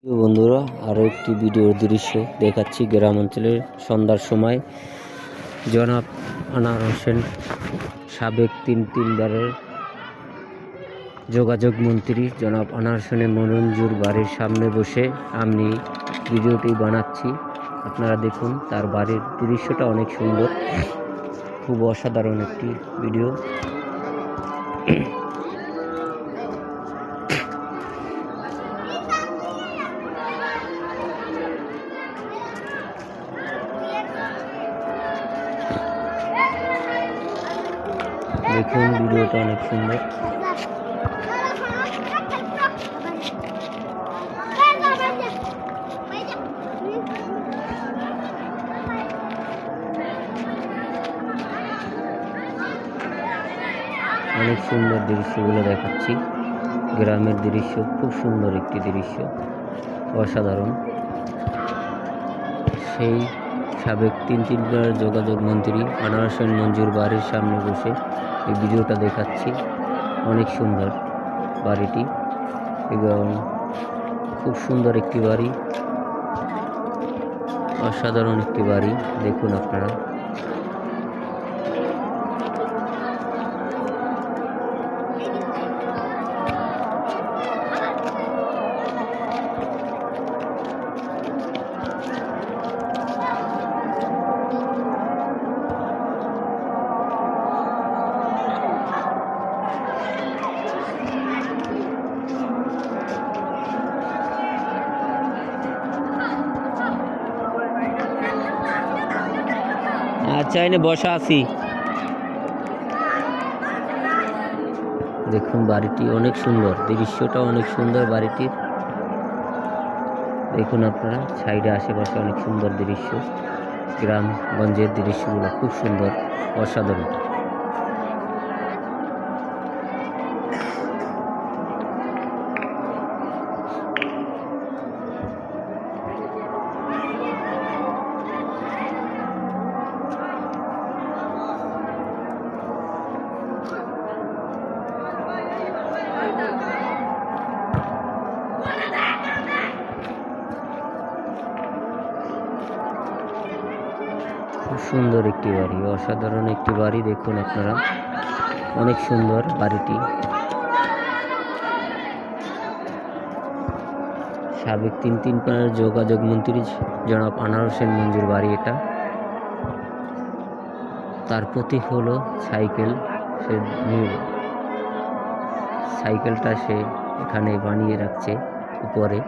প্রিয় বন্ধুরা, আরও একটি ভিডিওর দৃশ্য দেখাচ্ছি। গ্রাম অঞ্চলের সন্ধ্যার সময় জনাব আনোয়ার হোসেন, সাবেক তিনবারের যোগাযোগ মন্ত্রী জনাব আনোয়ার হোসেনের মঞ্জুর বাড়ির সামনে বসে আমি ভিডিওটি বানাচ্ছি। আপনারা দেখুন, তার বাড়ির দৃশ্যটা অনেক সুন্দর, খুব অসাধারণ একটি ভিডিও। দেখুন, ভিডিওটা অনেক সুন্দর। অনেক সুন্দর দৃশ্যগুলো দেখাচ্ছি। গ্রামের দৃশ্য, খুব সুন্দর একটি দৃশ্য, অসাধারণ। সেই সাবেক তিনবার যোগাযোগ মন্ত্রী আনোয়ার হোসেন মঞ্জুর বাড়ির সামনে বসে এই ভিডিওটা দেখাচ্ছি। অনেক সুন্দর বাড়িটি এবং খুব সুন্দর একটি বাড়ি, অসাধারণ একটি বাড়ি। দেখুন আপনারা। আচ্ছা, এনে বসা আছি। দেখুন, বাড়িটি অনেক সুন্দর, দৃশ্যটা অনেক সুন্দর বাড়িটির। দেখুন আপনারা, সাইডে আশেপাশে অনেক সুন্দর দৃশ্য। গ্রামগঞ্জের দৃশ্যগুলো খুব সুন্দর, অসাধারণ। খুব সুন্দর একটি বাড়ি, অসাধারণ একটি বাড়ি। দেখুন আপনারা, অনেক সুন্দর বাড়িটি। সাবেক তিনবারের যোগাযোগ মন্ত্রী জনাব আনোয়ার হোসেন মঞ্জুর বাড়ি এটা। তার প্রতীক হলো সাইকেল। সে সাইকেলটা সে এখানে বানিয়ে রাখছে উপরে।